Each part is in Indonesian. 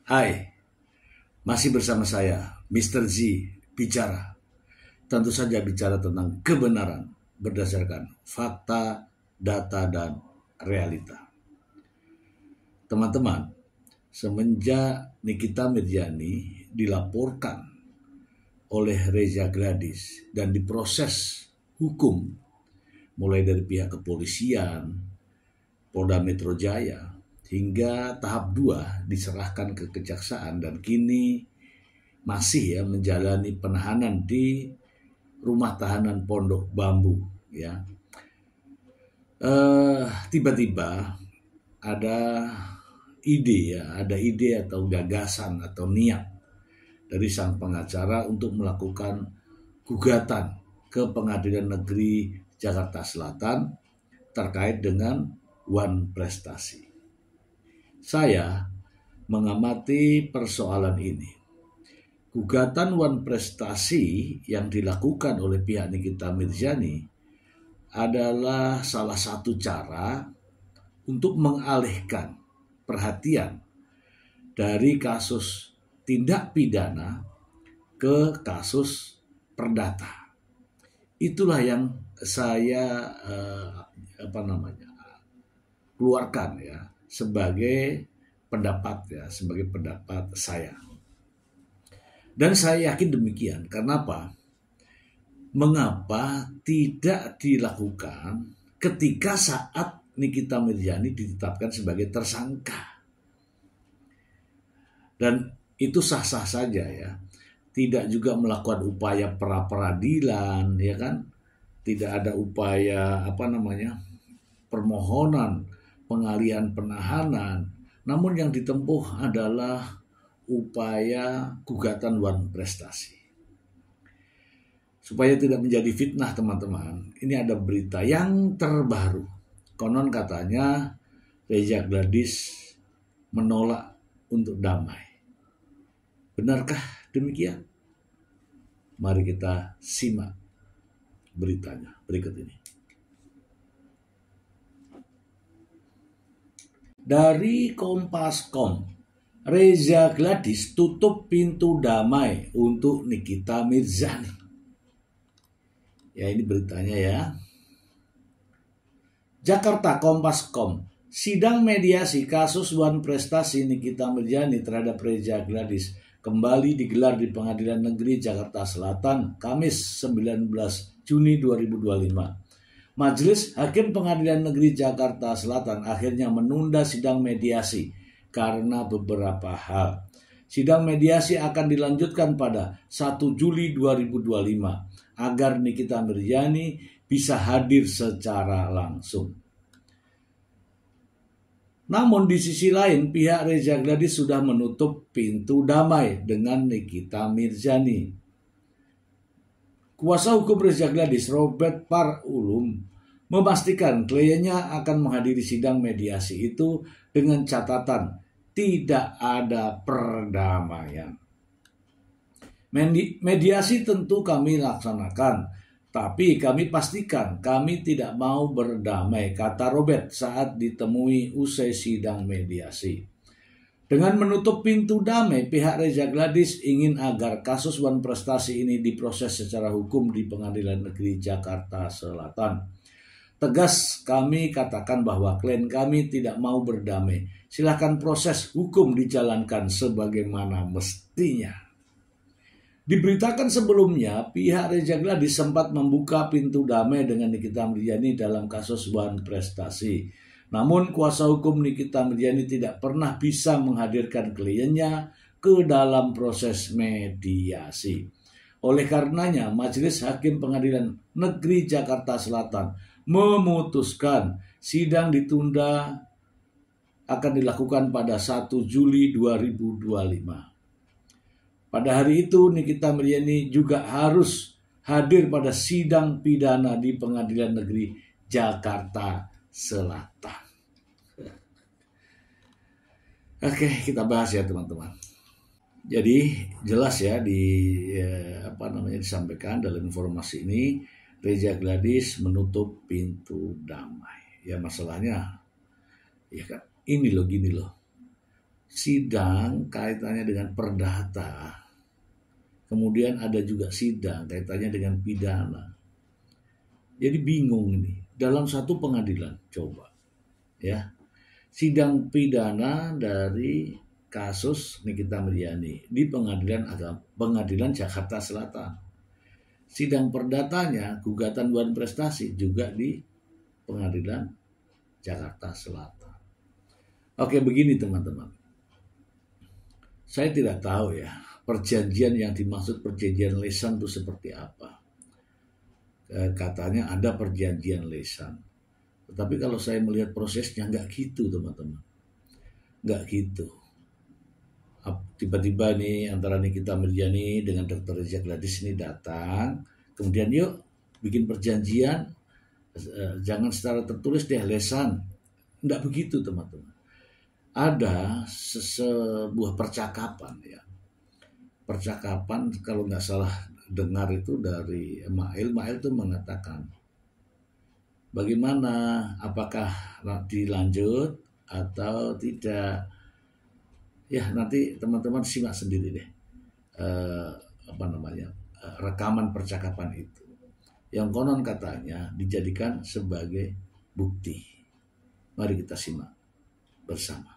Hai, masih bersama saya, Mr. Z, bicara. Tentu saja bicara tentang kebenaran berdasarkan fakta, data, dan realita. Teman-teman, semenjak Nikita Mirjani dilaporkan oleh Reza Gladys dan diproses hukum, mulai dari pihak kepolisian, Polda Metro Jaya, hingga tahap 2 diserahkan ke kejaksaan dan kini masih menjalani penahanan di rumah tahanan Pondok Bambu ya. Tiba-tiba ada ide atau gagasan atau niat dari sang pengacara untuk melakukan gugatan ke Pengadilan Negeri Jakarta Selatan terkait dengan Wan Prestasi. Saya mengamati persoalan ini. Gugatan Wan Prestasi yang dilakukan oleh pihak Nikita Mirjani adalah salah satu cara untuk mengalihkan perhatian dari kasus tindak pidana ke kasus perdata. Itulah yang saya keluarkan ya sebagai pendapat saya. Dan saya yakin demikian. Karena apa? Mengapa tidak dilakukan ketika saat Nikita Mirjani ditetapkan sebagai tersangka? Dan itu sah-sah saja ya. Tidak juga melakukan upaya pra-peradilan, ya kan? Tidak ada upaya permohonan pengalihan penahanan. Namun yang ditempuh adalah upaya gugatan Wan Prestasi. Supaya tidak menjadi fitnah teman-teman, ini ada berita yang terbaru. Konon katanya Reza Gladys menolak untuk damai. Benarkah demikian? Mari kita simak beritanya berikut ini. Dari Kompas.com, Reza Gladys tutup pintu damai untuk Nikita Mirjani. Ya, ini beritanya ya. Jakarta, Kompas.com, sidang mediasi kasus Wan Prestasi Nikita Mirjani terhadap Reza Gladys kembali digelar di Pengadilan Negeri Jakarta Selatan, Kamis 19 Juni 2025. Majelis Hakim Pengadilan Negeri Jakarta Selatan akhirnya menunda sidang mediasi karena beberapa hal. Sidang mediasi akan dilanjutkan pada 1 Juli 2025 agar Nikita Mirjani bisa hadir secara langsung. Namun di sisi lain pihak Reza Gladys sudah menutup pintu damai dengan Nikita Mirjani. Kuasa hukum Reza Gladys, Robert Parulum, memastikan kliennya akan menghadiri sidang mediasi itu dengan catatan tidak ada perdamaian. Mediasi tentu kami laksanakan, tapi kami pastikan kami tidak mau berdamai, kata Robert saat ditemui usai sidang mediasi. Dengan menutup pintu damai, pihak Reza Gladys ingin agar kasus Wan Prestasi ini diproses secara hukum di Pengadilan Negeri Jakarta Selatan. Tegas kami katakan bahwa klien kami tidak mau berdamai. Silakan proses hukum dijalankan sebagaimana mestinya. Diberitakan sebelumnya, pihak Reza Gladys sempat membuka pintu damai dengan Nikita Mirjani dalam kasus Wan Prestasi. Namun kuasa hukum Nikita Mirjani tidak pernah bisa menghadirkan kliennya ke dalam proses mediasi. Oleh karenanya, Majelis Hakim Pengadilan Negeri Jakarta Selatan memutuskan sidang ditunda akan dilakukan pada 1 Juli 2025. Pada hari itu Nikita Mirjani juga harus hadir pada sidang pidana di Pengadilan Negeri Jakarta Selatan. Oke, kita bahas ya teman-teman. Jadi jelas ya disampaikan dalam informasi ini Reza Gladys menutup pintu damai. Ya masalahnya ya kan gini loh. sidang kaitannya dengan perdata, kemudian ada juga sidang kaitannya dengan pidana. Jadi bingung ini dalam satu pengadilan. Coba ya, sidang pidana dari kasus Nikita Mirzani di pengadilan Jakarta Selatan. Sidang perdatanya gugatan Dewan Prestasi juga di pengadilan Jakarta Selatan. Oke, begini teman-teman. Saya tidak tahu ya perjanjian yang dimaksud perjanjian lisan itu seperti apa. Katanya ada perjanjian lisan. Tetapi kalau saya melihat prosesnya nggak gitu teman-teman. Nggak gitu. Tiba-tiba nih antara Nikita Mirzani dengan Dr. Reza Gladys ini datang, kemudian yuk bikin perjanjian, jangan secara tertulis deh, lesan. Nggak begitu teman-teman. Ada sebuah percakapan ya. Percakapan kalau nggak salah dengar itu dari Mail itu mengatakan, bagaimana, apakah dilanjut atau tidak? Ya nanti teman-teman simak sendiri deh rekaman percakapan itu. Yang konon katanya dijadikan sebagai bukti. Mari kita simak bersama.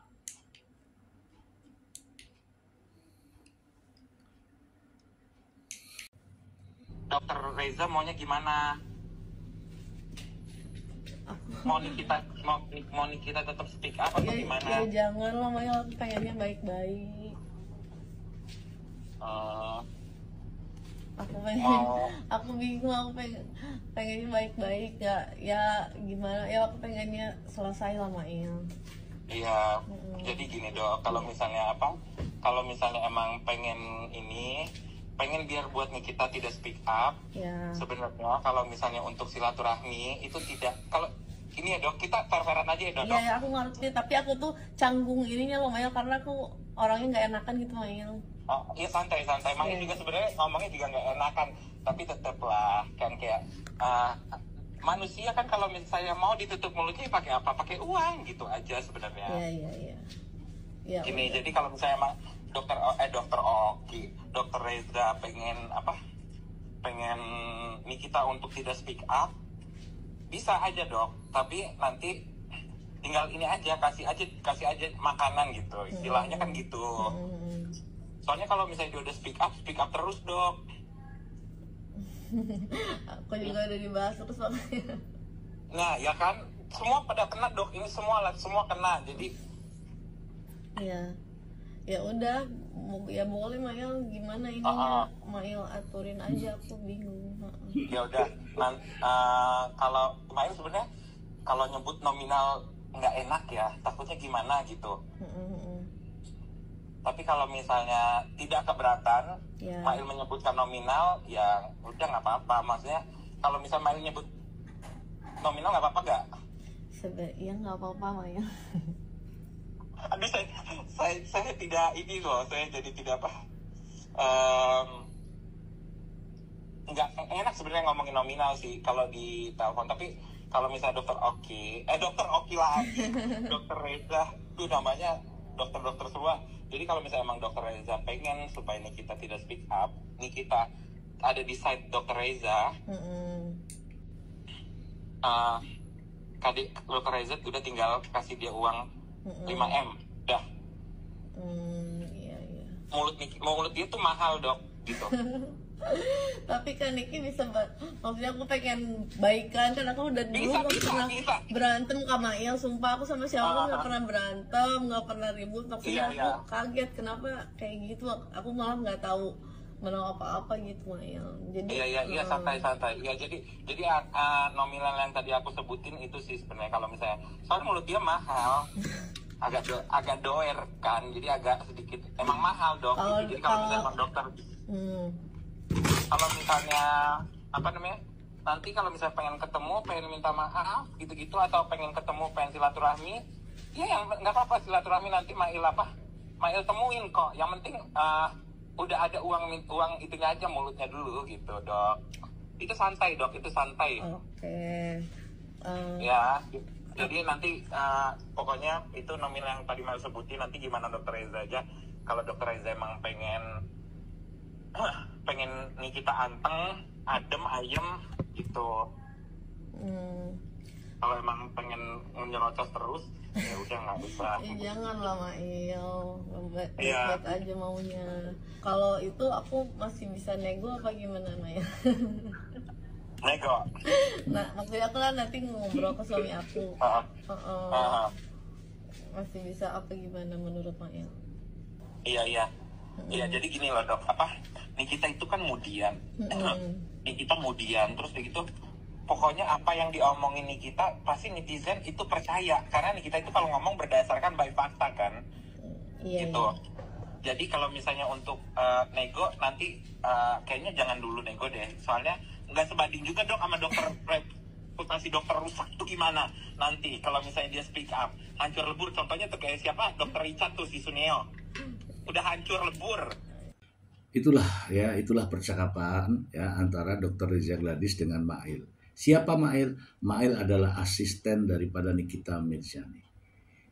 Dokter Reza maunya gimana? Mau Nikita tetap speak up atau gimana? Ya jangan lah, Maya, aku pengennya baik-baik. Aku bingung, aku pengennya baik-baik ya gimana ya, aku pengennya selesai lah Mail. Iya, jadi gini Dok, kalau misalnya emang pengen biar buat Nikita tidak speak up, ya. Sebenarnya kalau misalnya untuk silaturahmi itu tidak, kalau ini ya Dok, kita fair-fairan aja ya Dok. Iya, aku ngerti, tapi aku tuh canggung ininya loh Mail, karena aku orangnya nggak enakan gitu Mail. Oh iya, santai. Mail juga sebenarnya ngomongnya juga nggak enakan, tapi tetep lah kan kayak manusia kan kalau misalnya mau ditutup mulutnya pakai apa? Pakai uang gitu aja sebenarnya. Iya. Ya, gini, jadi kalau misalnya emang Dokter Reza pengen Nikita untuk tidak speak up, bisa aja Dok, tapi nanti tinggal ini aja, kasih aja makanan gitu, istilahnya kan gitu. Soalnya kalau misalnya dia udah speak up terus Dok. Aku juga udah dibahas terus makanya. Nah ya kan, semua pada kena Dok, ini semua kena, jadi ya udah, ya boleh Mail, gimana ini Mail aturin aja, aku bingung. Ya udah, kalau Mail sebenarnya kalau nyebut nominal nggak enak ya, takutnya gimana gitu. Tapi kalau misalnya tidak keberatan, Mail menyebutkan nominal, ya udah nggak apa-apa. Maksudnya kalau misalnya Mail nyebut nominal nggak apa-apa nggak? Sebenarnya nggak apa-apa Mail. Aduh, saya tidak ini loh, saya jadi tidak nggak enak sebenarnya ngomongin nominal sih kalau di telepon. Tapi kalau misalnya Dokter Oki lagi, Dokter Reza, itu namanya dokter semua. Jadi kalau misalnya emang Dokter Reza pengen supaya Nikita tidak speak up, Nikita ada di side Dokter Reza, Dokter Reza udah tinggal kasih dia uang 5M, dah. Iya. Mulut dia tuh mahal Dok, gitu. Tapi kan Niki bisa, maksudnya aku pengen baikan, kan aku udah dulu nggak pernah berantem sama Mail, sumpah aku sama siapa nggak pernah berantem, nggak pernah ribut, maksudnya aku kaget kenapa kayak gitu, aku malah nggak tahu menang apa-apa gitu Mail. Jadi iya santai ya, jadi nominal yang tadi aku sebutin itu sih sebenarnya kalau misalnya soalnya mulut dia mahal, agak doer kan, jadi agak sedikit emang mahal Dok. Jadi kalau misalnya emang dokter kalau misalnya nanti kalau misalnya pengen ketemu, pengen minta maaf gitu-gitu, atau pengen ketemu, pengen silaturahmi, ya yang nggak apa-apa silaturahmi, nanti Mail temuin kok, yang penting udah ada uang itunya aja, mulutnya dulu gitu Dok. Itu santai Dok, itu santai. Oke. Ya Jadi nanti pokoknya itu nominal yang tadi Mel sebutin, nanti gimana Dokter Reza aja. Kalau Dokter Reza emang pengen Nikita anteng, adem, ayem gitu. Kalau emang pengen nyerocos terus, ya udah nggak bisa. Jangan lah Mail, baik aja maunya. Kalau itu aku masih bisa nego apa gimana Mail? Nego. Nah, maksudnya aku lah nanti ngobrol ke suami aku. Masih bisa apa gimana menurut Mail? Iya, jadi gini loh Dok, Nikita itu kan mudian. Nikita mudian, terus begitu pokoknya apa yang diomongin Nikita pasti netizen itu percaya, karena Nikita itu kalau ngomong berdasarkan by fakta kan. Gitu. Jadi kalau misalnya untuk nego nanti kayaknya jangan dulu nego deh, soalnya nggak sebanding juga Dok sama dokter reputasi dokter rusak tuh gimana nanti kalau misalnya dia speak up hancur lebur. Contohnya tuh kayak siapa, Dokter Richard tuh, si Suneo udah hancur lebur. Itulah percakapan ya antara Dr. Reza Gladys dengan Mail. Siapa Mail? Mail adalah asisten daripada Nikita Mirzani.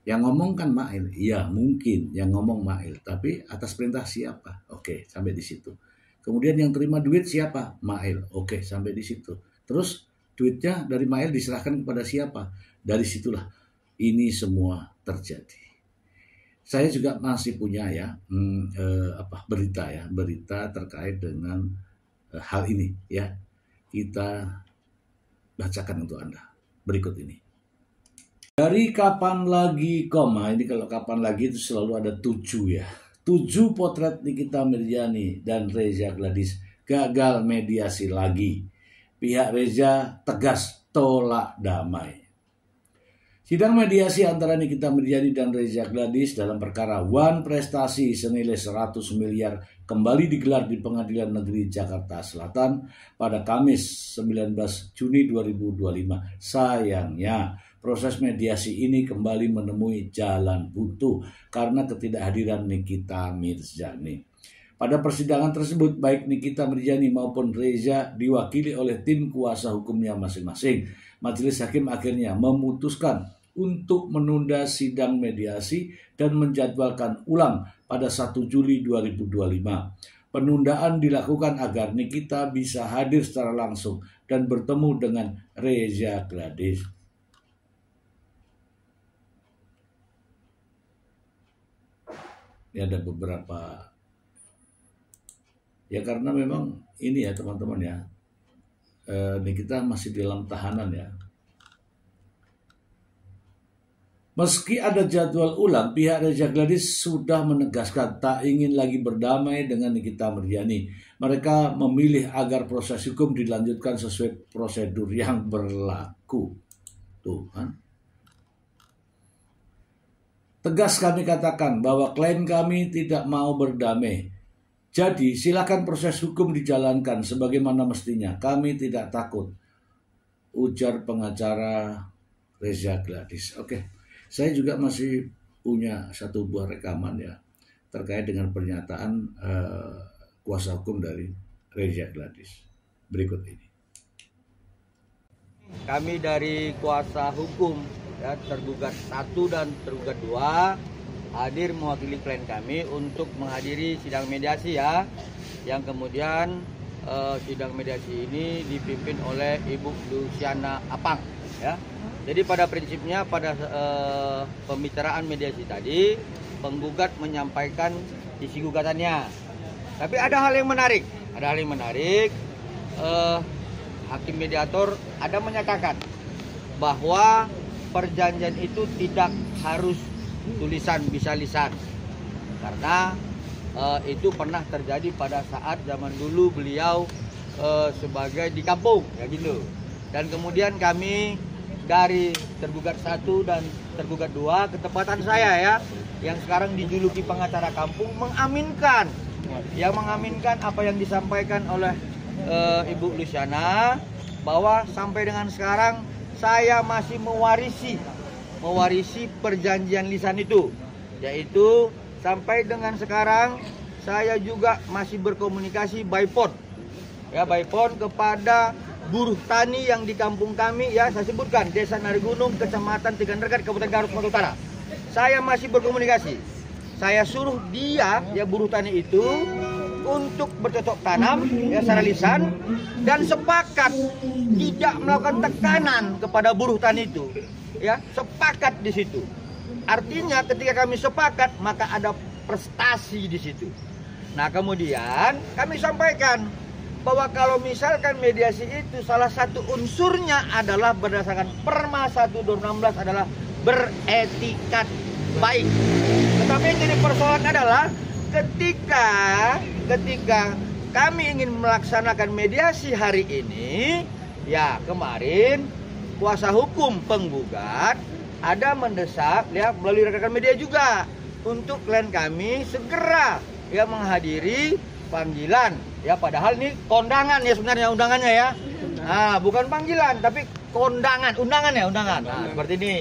Yang ngomong kan Mail, iya mungkin yang ngomong Mail, tapi atas perintah siapa? Oke, sampai di situ. Kemudian yang terima duit siapa? Mail. Oke, sampai di situ. Terus duitnya dari Mail diserahkan kepada siapa? Dari situlah ini semua terjadi. Saya juga masih punya berita terkait dengan hal ini ya. Kita bacakan untuk Anda berikut ini. Dari Kapan Lagi ini kalau kapan lagi itu selalu ada 7 ya. 7 potret Nikita Mirzani dan Reza Gladys gagal mediasi lagi. Pihak Reza tegas tolak damai. Sidang mediasi antara Nikita Mirzani dan Reza Gladys dalam perkara Wan Prestasi senilai 100 miliar kembali digelar di Pengadilan Negeri Jakarta Selatan pada Kamis 19 Juni 2025. Sayangnya, proses mediasi ini kembali menemui jalan buntu karena ketidakhadiran Nikita Mirzani. Pada persidangan tersebut, baik Nikita Mirzani maupun Reza diwakili oleh tim kuasa hukumnya masing-masing. Majelis hakim akhirnya memutuskan untuk menunda sidang mediasi dan menjadwalkan ulang pada 1 Juli 2025. Penundaan dilakukan agar Nikita bisa hadir secara langsung dan bertemu dengan Reza Gladys. Ini ada beberapa ya, karena memang ini ya teman-teman ya, Nikita masih dalam tahanan ya. Meski ada jadwal ulang, pihak Reza Gladys sudah menegaskan tak ingin lagi berdamai dengan Nikita Mirzani. Mereka memilih agar proses hukum dilanjutkan sesuai prosedur yang berlaku. Tuh kan. Tegas kami katakan bahwa klien kami tidak mau berdamai. Jadi silakan proses hukum dijalankan sebagaimana mestinya. Kami tidak takut, ujar pengacara Reza Gladys. Oke. Saya juga masih punya satu buah rekaman ya terkait dengan pernyataan kuasa hukum dari Reza Gladys. Berikut ini. Kami dari kuasa hukum ya, tergugat 1 dan tergugat 2 hadir mewakili klien kami untuk menghadiri sidang mediasi ya, yang kemudian sidang mediasi ini dipimpin oleh Ibu Luciana Apang ya. Jadi pada prinsipnya pada pembicaraan mediasi tadi penggugat menyampaikan isi gugatannya. Tapi ada hal yang menarik. Hakim mediator ada menyatakan bahwa perjanjian itu tidak harus tulisan, bisa lisan. Karena itu pernah terjadi pada saat zaman dulu beliau sebagai di kampung ya gitu. Dan kemudian kami dari tergugat 1 dan tergugat 2, ketepatan saya ya, yang sekarang dijuluki pengacara kampung, mengaminkan apa yang disampaikan oleh Ibu Luciana, bahwa sampai dengan sekarang saya masih mewarisi perjanjian lisan itu, yaitu sampai dengan sekarang saya juga masih berkomunikasi by phone kepada buruh tani yang di kampung kami, ya saya sebutkan, Desa Narigunung, Kecamatan Tiganregat, Kabupaten Garut, Sumatera Utara. Saya masih berkomunikasi. Saya suruh dia, ya buruh tani itu, untuk bercocok tanam, ya secara lisan, dan sepakat tidak melakukan tekanan kepada buruh tani itu, ya sepakat di situ. Artinya ketika kami sepakat, maka ada prestasi di situ. Nah kemudian kami sampaikan bahwa kalau misalkan mediasi itu salah satu unsurnya adalah berdasarkan Perma 1 2016 adalah beretikat baik. Tetapi yang jadi persoalan adalah ketika kami ingin melaksanakan mediasi hari ini, ya kemarin kuasa hukum penggugat ada mendesak ya melalui rekan media juga untuk klien kami segera ya menghadiri panggilan ya, padahal ini kondangan ya sebenarnya undangannya ya. Nah, bukan panggilan tapi kondangan, undangan. Nah, seperti ini.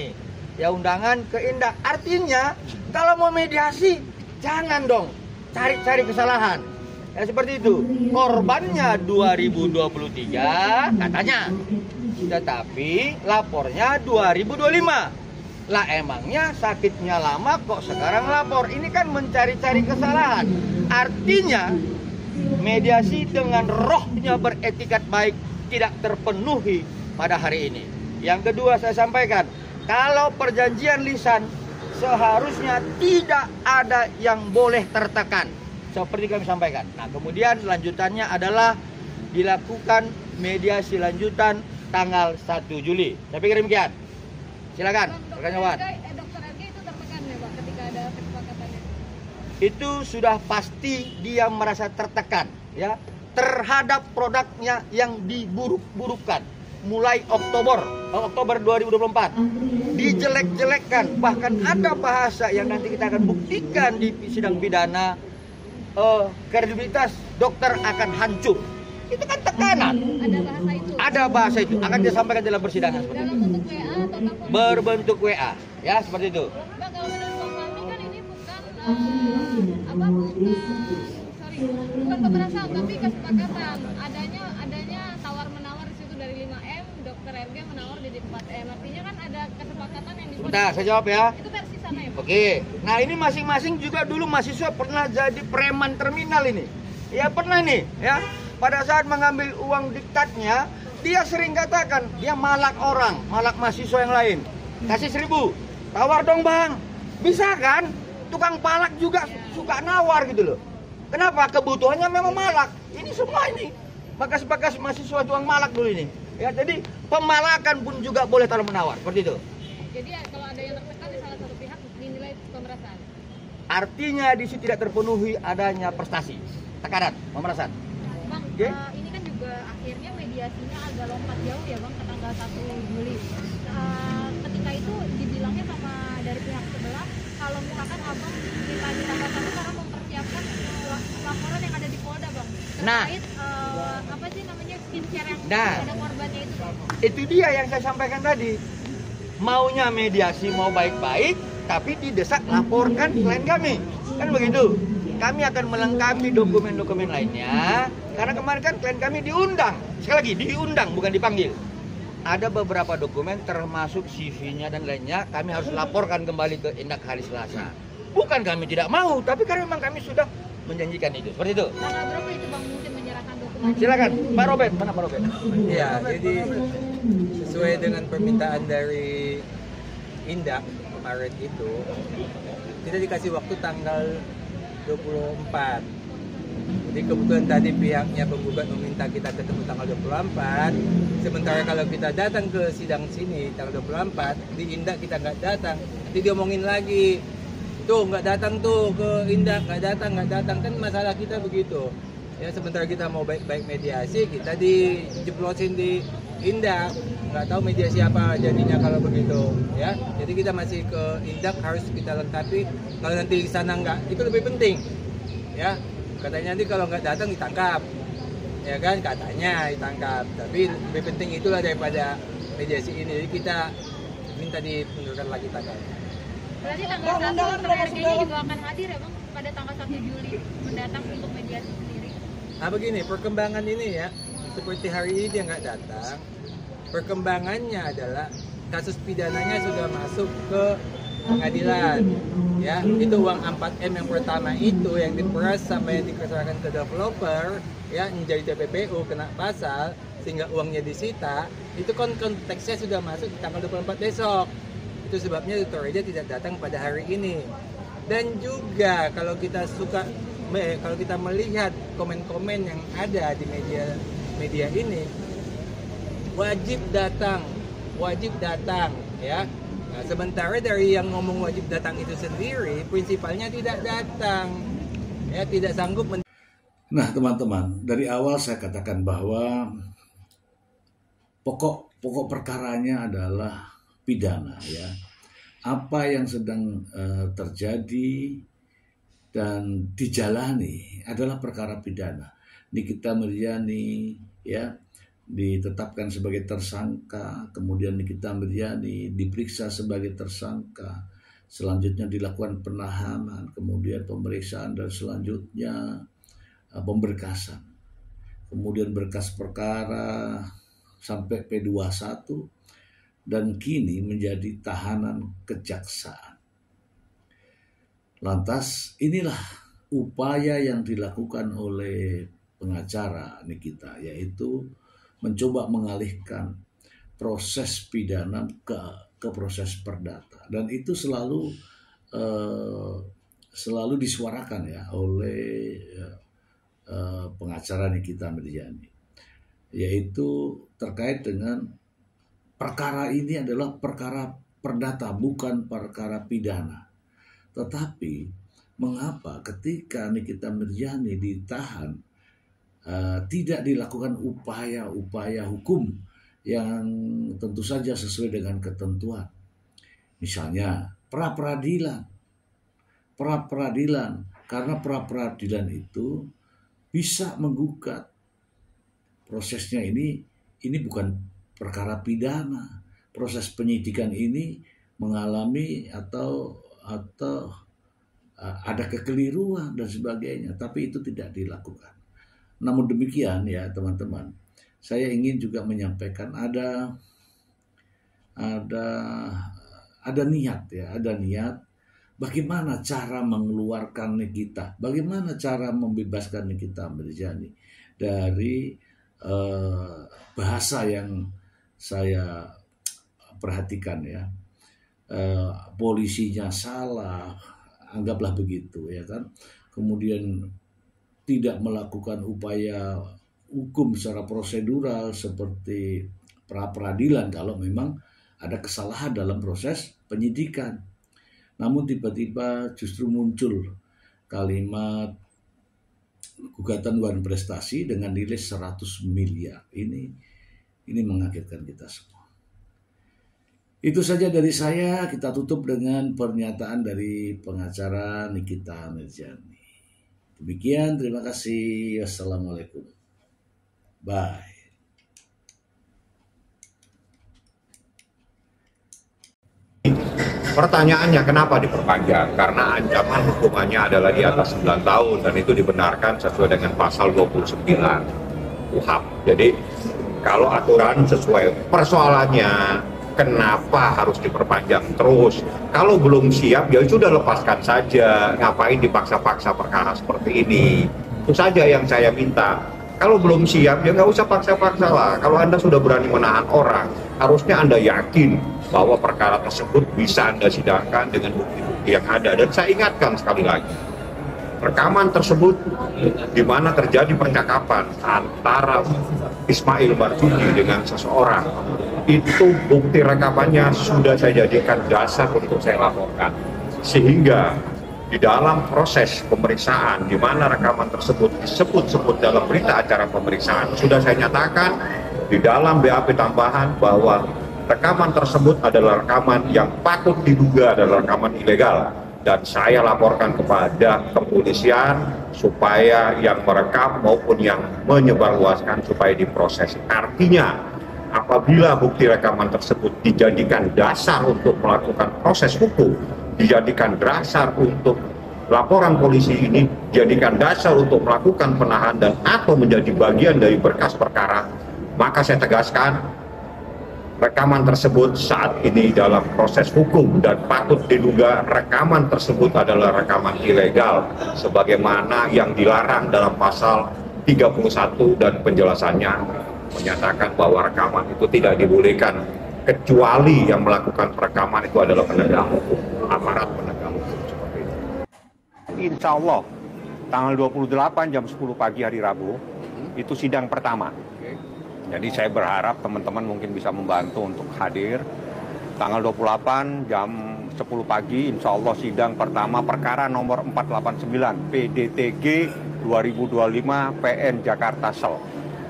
Ya undangan ke Indak. Artinya kalau mau mediasi jangan dong cari-cari kesalahan. Ya seperti itu. Korbannya 2023 katanya. Tetapi lapornya 2025. Lah emangnya sakitnya lama kok sekarang lapor? Ini kan mencari-cari kesalahan. Artinya mediasi dengan rohnya beretikat baik tidak terpenuhi pada hari ini. Yang kedua saya sampaikan, kalau perjanjian lisan seharusnya tidak ada yang boleh tertekan. Seperti kami sampaikan. Nah kemudian lanjutannya adalah dilakukan mediasi lanjutan tanggal 1 Juli. Saya pikir demikian. Silakan, rekan Wan. Dokter RG itu tertekan ya Pak ketika ada kesepakatannya? Itu sudah pasti dia merasa tertekan ya terhadap produknya yang diburuk-burukkan mulai Oktober 2024 dijelek-jelekkan, bahkan ada bahasa yang nanti kita akan buktikan di sidang pidana, kredibilitas dokter akan hancur. Itu kan tekanan. Ada bahasa itu akan disampaikan dalam persidangan seperti dalam itu. bentuk WA atau telepon? Berbentuk WA ya seperti itu. Bang, kalau menurut Bang Fahmi kan ini bukan bukan pemerasan tapi kesepakatan. Adanya tawar-menawar di situ dari 5M, dokter RG menawar di 4M. Artinya kan ada kesepakatan yang dibuat. Bentar, saya jawab ya. Itu versi sana ya, Pak? Oke. Nah, ini masing-masing juga dulu mahasiswa pernah jadi preman terminal ini. Ya pernah nih, ya. Pada saat mengambil uang diktatnya, dia sering katakan dia malak orang, malak mahasiswa yang lain. Kasih 1.000, tawar dong bang. Bisa kan? Tukang palak juga suka nawar gitu loh. Kenapa? Kebutuhannya memang malak. Ini semua ini bekas-bekas mahasiswa tukang malak dulu ini. Ya, jadi pemalakan pun juga boleh taruh menawar, seperti itu. Jadi kalau ada yang tertekan di salah satu pihak dinilai pemerasan. Artinya di situ tidak terpenuhi adanya prestasi, tekanan, pemerasan. Bang, Oke. ini kan juga akhirnya mediasinya agak lompat jauh ya Bang ke tanggal 1 Juli. Ketika itu dibilangnya sama dari pihak sebelah kalau misalkan Abang minta di tanggal 1 karena mempersiapkan laporan yang ada di Polda Bang. Terkait apa sih namanya skincare yang ada korbannya itu Bang. Itu dia yang saya sampaikan tadi. Maunya mediasi mau baik-baik tapi didesak laporkan klien kami. Kan begitu. Kami akan melengkapi dokumen-dokumen lainnya karena kemarin kan klien kami diundang. Sekali lagi diundang bukan dipanggil. Ada beberapa dokumen termasuk CV-nya dan lainnya kami harus laporkan kembali ke Indak hari Selasa. Bukan kami tidak mau, tapi karena memang kami sudah menjanjikan itu. Seperti itu. Tanggal berapa itu Bang mungkin menyerahkan dokumen? Silakan, Pak Robert. Mana Pak Robert? Iya, jadi sesuai dengan permintaan dari Indak kemarin itu, kita dikasih waktu tanggal 24. Jadi kebetulan tadi pihaknya penggugat meminta kita ketemu tanggal 24. Sementara kalau kita datang ke sidang sini tanggal 24, di Indak kita nggak datang. Nanti diomongin lagi, tuh nggak datang tuh ke Indak, nggak datang kan masalah kita begitu. Ya sementara kita mau baik-baik mediasi, kita dijeblosin di Indak. Nggak tahu mediasi apa jadinya kalau begitu. Ya, jadi kita masih ke Indak harus kita lengkapi. Kalau nanti di sana nggak, itu lebih penting. Ya, katanya nanti kalau nggak datang ditangkap. Ya kan, katanya ditangkap. Tapi lebih penting itulah daripada mediasi ini. Jadi kita minta dimundurkan lagi tanggalnya. Berarti tanggal 1 dokter RG ini juga akan hadir ya Bang pada tanggal 1 Juli mendatang untuk mediasi sendiri. Nah begini, perkembangan ini ya, seperti hari ini dia nggak datang, perkembangannya adalah kasus pidananya sudah masuk ke pengadilan. Ya, itu uang 4M yang pertama itu yang diperas sama yang diserahkan ke developer, ya, menjadi TPPU kena pasal sehingga uangnya disita. Itu konteksnya sudah masuk di tanggal 24 besok. Itu sebabnya Dr. Reza tidak datang pada hari ini. Dan juga kalau kita melihat komen-komen yang ada di media ini, wajib datang ya. Nah, sementara dari yang ngomong wajib datang itu sendiri, prinsipalnya tidak datang, ya, tidak sanggup. Nah, teman-teman, dari awal saya katakan bahwa pokok perkaranya adalah pidana, ya. Apa yang sedang terjadi dan dijalani adalah perkara pidana. Nikita Mirzani, ya, ditetapkan sebagai tersangka, kemudian Nikita Mirzani diperiksa sebagai tersangka, selanjutnya dilakukan penahanan, kemudian pemeriksaan, dan selanjutnya pemberkasan, kemudian berkas perkara sampai P21, dan kini menjadi tahanan kejaksaan. Lantas inilah upaya yang dilakukan oleh pengacara Nikita, yaitu mencoba mengalihkan proses pidana ke proses perdata, dan itu selalu disuarakan, ya, oleh pengacara Nikita Mirzani, yaitu terkait dengan perkara ini adalah perkara perdata, bukan perkara pidana. Tetapi mengapa ketika Nikita Mirzani ditahan tidak dilakukan upaya hukum yang tentu saja sesuai dengan ketentuan. Misalnya pra-peradilan, karena pra-peradilan itu bisa menggugat prosesnya. Ini bukan perkara pidana. Proses penyidikan ini mengalami atau ada kekeliruan dan sebagainya, tapi itu tidak dilakukan. Namun demikian, ya teman-teman, saya ingin juga menyampaikan ada niat, ya, ada niat bagaimana cara mengeluarkan Nikita, bagaimana cara membebaskan Nikita Mirzani dari bahasa yang saya perhatikan, ya. Polisinya salah, anggaplah begitu, ya kan. Kemudian tidak melakukan upaya hukum secara prosedural seperti pra-peradilan kalau memang ada kesalahan dalam proses penyidikan. Namun tiba-tiba justru muncul kalimat gugatan wan prestasi dengan nilai 100 miliar. Ini mengagetkan kita semua. Itu saja dari saya. Kita tutup dengan pernyataan dari pengacara Nikita Mirzani. Demikian, terima kasih. Wassalamualaikum. Bye. Pertanyaannya kenapa diperpanjang? Karena ancaman hukumannya adalah di atas 9 tahun dan itu dibenarkan sesuai dengan pasal 29 KUHP. Jadi kalau aturan sesuai, persoalannya kenapa harus diperpanjang terus? Kalau belum siap ya sudah lepaskan saja, ngapain dipaksa-paksa perkara seperti ini? Itu saja yang saya minta. Kalau belum siap ya nggak usah paksa-paksa lah. Kalau Anda sudah berani menahan orang, harusnya Anda yakin bahwa perkara tersebut bisa Anda sidangkan dengan bukti-bukti yang ada. Dan saya ingatkan sekali lagi, rekaman tersebut di mana terjadi percakapan antara Ismail Marzuki dengan seseorang, itu bukti rekamannya sudah saya jadikan dasar untuk saya laporkan. Sehingga di dalam proses pemeriksaan, di mana rekaman tersebut disebut-sebut dalam berita acara pemeriksaan, sudah saya nyatakan di dalam BAP tambahan bahwa rekaman tersebut adalah rekaman yang patut diduga adalah rekaman ilegal. Dan saya laporkan kepada kepolisian supaya yang merekam maupun yang menyebarluaskan supaya diproses. Artinya, apabila bukti rekaman tersebut dijadikan dasar untuk melakukan proses hukum, dijadikan dasar untuk laporan polisi ini jadikan dasar untuk melakukan penahanan dan atau menjadi bagian dari berkas perkara, maka saya tegaskan rekaman tersebut saat ini dalam proses hukum dan patut diduga rekaman tersebut adalah rekaman ilegal sebagaimana yang dilarang dalam pasal 31 dan penjelasannya menyatakan bahwa rekaman itu tidak dibolehkan kecuali yang melakukan perekaman itu adalah penegak hukum, aparat penegak hukum seperti itu. Insya Allah tanggal 28 jam 10 pagi hari Rabu itu sidang pertama. Jadi saya berharap teman-teman mungkin bisa membantu untuk hadir. Tanggal 28 jam 10 pagi insya Allah sidang pertama perkara nomor 489 PDTG 2025 PN Jakarta Sel.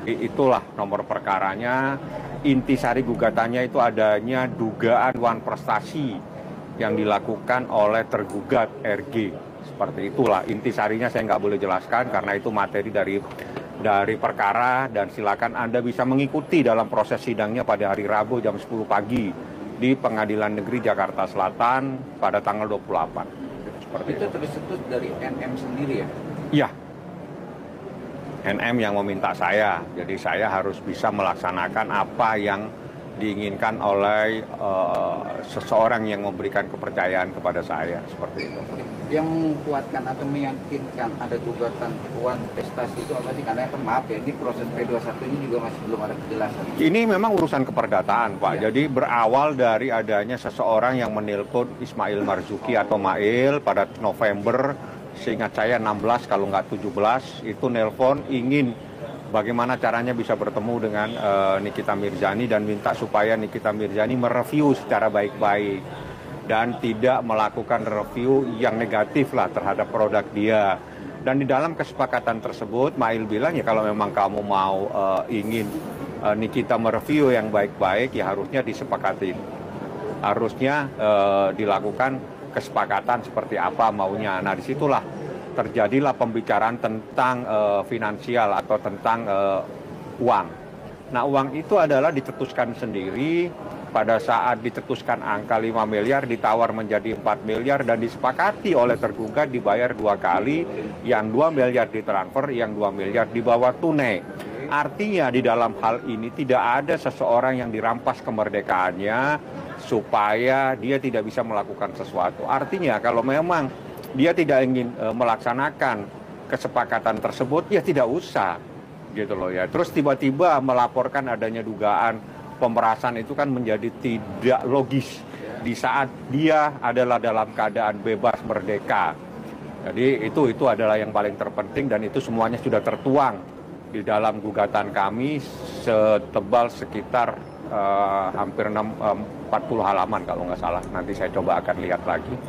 Itulah nomor perkaranya. Intisari gugatannya itu adanya dugaan wan prestasi yang dilakukan oleh tergugat RG. Seperti itulah intisarinya, saya nggak boleh jelaskan karena itu materi dari perkara, dan silakan Anda bisa mengikuti dalam proses sidangnya pada hari Rabu jam 10 pagi di Pengadilan Negeri Jakarta Selatan pada tanggal 28. Seperti itu. Tercetus dari NM sendiri ya? Iya. NM yang meminta saya, jadi saya harus bisa melaksanakan apa yang diinginkan oleh seseorang yang memberikan kepercayaan kepada saya, seperti itu. Yang menguatkan atau meyakinkan ada gugatan uang prestasi itu apa sih? Karena maaf ya, ini proses P21 ini juga masih belum ada kejelasan. Ini memang urusan keperdataan, Pak. Ya. Jadi berawal dari adanya seseorang yang menelpon Ismail Marzuki atau Mail pada November, seingat saya 16 kalau nggak 17, itu nelpon ingin bagaimana caranya bisa bertemu dengan Nikita Mirzani dan minta supaya Nikita Mirzani mereview secara baik-baik dan tidak melakukan review yang negatif lah terhadap produk dia. Dan di dalam kesepakatan tersebut, Mail bilang ya kalau memang kamu mau ingin Nikita mereview yang baik-baik ya harusnya disepakati. Harusnya dilakukan kesepakatan seperti apa maunya. Nah disitulah terjadilah pembicaraan tentang finansial atau tentang uang. Nah uang itu adalah dicetuskan sendiri. Pada saat dicetuskan angka 5 miliar ditawar menjadi 4 miliar dan disepakati oleh tergugat dibayar 2 kali, yang 2 miliar ditransfer, yang 2 miliar dibawa tunai. Artinya di dalam hal ini tidak ada seseorang yang dirampas kemerdekaannya supaya dia tidak bisa melakukan sesuatu. Artinya kalau memang dia tidak ingin melaksanakan kesepakatan tersebut ya tidak usah gitu loh ya. Terus tiba-tiba melaporkan adanya dugaan pemerasan itu kan menjadi tidak logis di saat dia adalah dalam keadaan bebas merdeka. Jadi itu adalah yang paling terpenting dan itu semuanya sudah tertuang di dalam gugatan kami setebal sekitar hampir 40 halaman kalau nggak salah. Nanti saya coba akan lihat lagi.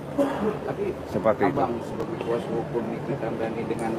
Tapi seperti Abang itu. sebagai kuasa hukum Nikita Mirzani dengan